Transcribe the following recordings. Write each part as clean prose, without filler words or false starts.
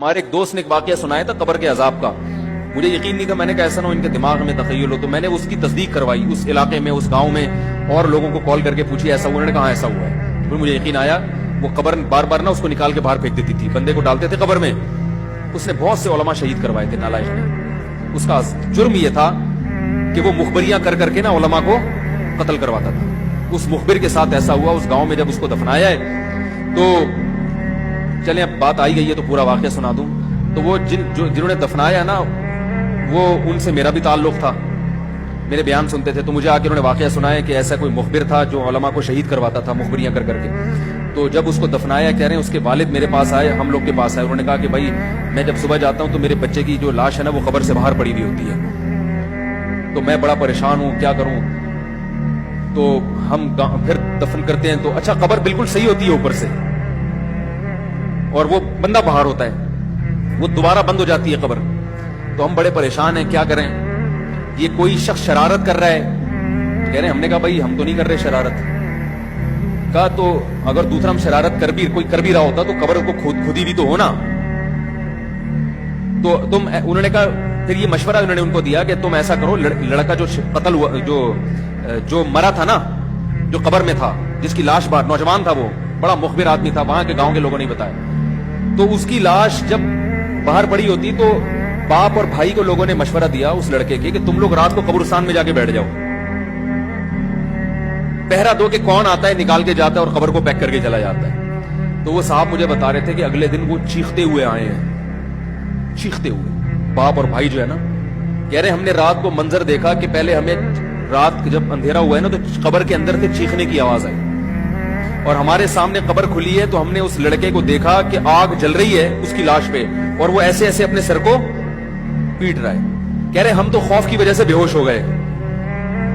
ہمارے ایک دوست نے ایک واقعہ سنایا تھا قبر کے عذاب کا. مجھے یقین نہیں تھا. میں نے کہا ایسا نہ ہو ان کے دماغ میں تخیل ہو. تو میں نے اس کی تصدیق کروائی اس علاقے میں, اس گاؤں میں, اور لوگوں کو کال کر کے پوچھی ایسا ہوا. انہوں نے کہا ایسا ہوا ہے. پھر مجھے یقین آیا. وہ قبر بار بار نا اس کو نکال کے باہر پھینک دیتی تھی, بندے کو ڈالتے تھے قبر میں. اس نے بہت سے علماء شہید کروائے تھے نالائق نے. اس کا جرم یہ تھا کہ وہ مخبریاں کر کر کے نا علماء کو قتل کرواتا تھا. اس مخبر کے ساتھ ایسا ہوا اس گاؤں میں. جب اس کو دفنایا ہے تو چلیں اب بات آئی گئی ہے تو پورا واقعہ سنا دوں. تو وہ جنہوں نے دفنایا نا وہ ان سے میرا بھی تعلق تھا, میرے بیان سنتے تھے. تو مجھے آ کے انہوں نے واقعہ سنایا کہ ایسا کوئی مخبر تھا جو علماء کو شہید کرواتا تھا مخبریاں کر کر کے. تو جب اس کو دفنایا کہہ رہے ہیں اس کے والد میرے پاس آئے, ہم لوگ کے پاس آئے. انہوں نے کہا کہ بھائی میں جب صبح جاتا ہوں تو میرے بچے کی جو لاش ہے نا وہ قبر سے باہر پڑی ہوئی ہوتی ہے, تو میں بڑا پریشان ہوں, کیا کروں. تو ہم پھر دفن کرتے ہیں تو اچھا قبر بالکل صحیح ہوتی ہے اوپر سے, اور وہ بندہ باہر ہوتا ہے, وہ دوبارہ بند ہو جاتی ہے قبر. تو ہم بڑے پریشان ہیں, کیا کریں. یہ کوئی شخص شرارت کر رہا ہے. کہہ رہے ہیں, ہم نے کہا بھائی ہم تو نہیں کر رہے شرارت. کہا تو اگر دوسرا ہم شرارت کوئی کر بھی رہا ہوتا تو قبر کو کھودی بھی تو ہونا. تو انہوں نے کہا, پھر یہ مشورہ انہوں نے ان کو دیا کہ تم ایسا کرو, لڑکا جو قتل ہوا جو مرا تھا نا, جو قبر میں تھا, جس کی لاش باہر, نوجوان تھا, وہ بڑا مخبر آدمی تھا, وہاں کے گاؤں کے لوگوں نے بتایا. تو اس کی لاش جب باہر پڑی ہوتی تو باپ اور بھائی کو لوگوں نے مشورہ دیا اس لڑکے کے کہ تم لوگ رات کو قبرستان میں جا کے بیٹھ جاؤ, پہرا دو کہ کون آتا ہے نکال کے جاتا ہے اور قبر کو پیک کر کے چلا جاتا ہے. تو وہ صاحب مجھے بتا رہے تھے کہ اگلے دن وہ چیختے ہوئے آئے ہیں, چیختے ہوئے, باپ اور بھائی جو ہے نا. کہہ رہے ہم نے رات کو منظر دیکھا کہ پہلے ہمیں رات جب اندھیرا ہوا ہے نا تو قبر کے اندر سے چیخنے کی آواز آئی, اور ہمارے سامنے قبر کھلی ہے تو ہم نے اس لڑکے کو دیکھا کہ آگ جل رہی ہے اس کی لاش پہ, اور وہ ایسے ایسے اپنے سر کو پیٹ رہا ہے. کہہ رہے ہم تو خوف کی وجہ سے بے ہوش ہو گئے,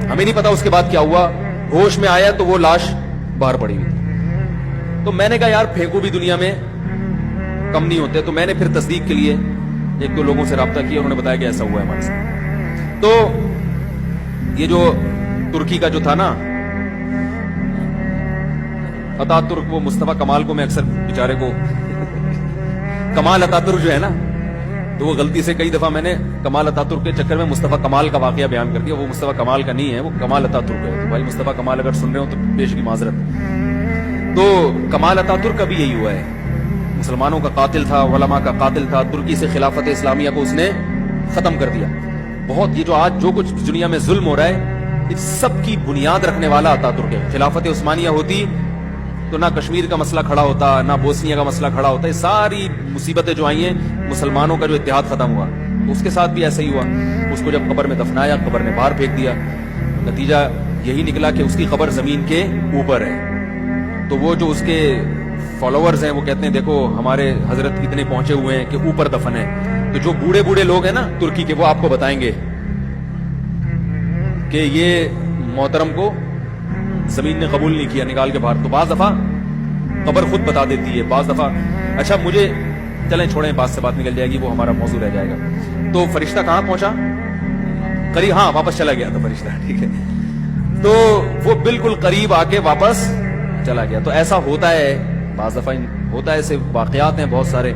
ہمیں نہیں پتا اس کے بعد کیا ہوا. ہوش میں آیا تو وہ لاش باہر پڑی ہوئی تھی. تو میں نے کہا یار پھینکو بھی دنیا میں کم نہیں ہوتے. تو میں نے پھر تصدیق کے لیے ایک دو لوگوں سے رابطہ کیا, انہوں نے بتایا کہ ایسا ہوا ہے ہمارے ساتھ. تو یہ جو ترکی کا جو تھا نا عطا ترک, وہ مصطفیٰ کمال کو میں اکثر بیچارے کو کمال عطا ترک جو ہے نا, تو وہ غلطی سے کئی دفعہ میں نے کمال عطا ترک کے چکر میں مصطفیٰ کمال کا واقعہ بیان کر دیا. وہ مصطفیٰ کمال کا نہیں ہے, وہ کمال عطا ترک ہے. تو بھائی مصطفیٰ کمال اگر سن رہے ہو تو پیش کی معذرت. تو کمال عطا ترک کا بھی یہی ہوا ہے, مسلمانوں کا قاتل تھا, علماء کا قاتل تھا. ترکی سے خلافت اسلامیہ کو اس نے ختم کر دیا. بہت یہ جو آج جو کچھ دنیا میں ظلم ہو رہا ہے اس سب کی بنیاد رکھنے والا عطا ترک ہے. خلافت عثمانیہ ہوتی تو نہ کشمیر کا مسئلہ کھڑا ہوتا, نہ بوسنیا کا مسئلہ کھڑا ہوتا. یہ ساری مصیبتیں جو آئی ہیں, مسلمانوں کا جو اتحاد ختم ہوا, تو اس کے ساتھ بھی ایسا ہی ہوا. اس کو جب قبر میں دفنایا, قبر نے باہر پھینک دیا. نتیجہ یہی نکلا کہ اس کی قبر زمین کے اوپر ہے. تو وہ جو اس کے فالوورز ہیں وہ کہتے ہیں دیکھو ہمارے حضرت اتنے پہنچے ہوئے ہیں کہ اوپر دفن ہے. تو جو بوڑھے بوڑھے لوگ ہیں نا ترکی کے, وہ آپ کو بتائیں گے کہ یہ محترم کو زمین نے قبول نہیں کیا, نکال کے باہر. تو بعض دفعہ قبر خود بتا دیتی ہے, بعض دفعہ. اچھا مجھے چلیں چھوڑیں, بات سے بات نکل جائے گی, وہ ہمارا موضوع رہ جائے گا. تو فرشتہ کہاں پہنچا, قریب, ہاں واپس چلا گیا تھا فرشتہ, ٹھیک ہے. تو وہ بالکل قریب آ کے واپس چلا گیا. تو ایسا ہوتا ہے بعض دفعہ, ہوتا ہے, ایسے واقعات ہیں بہت سارے.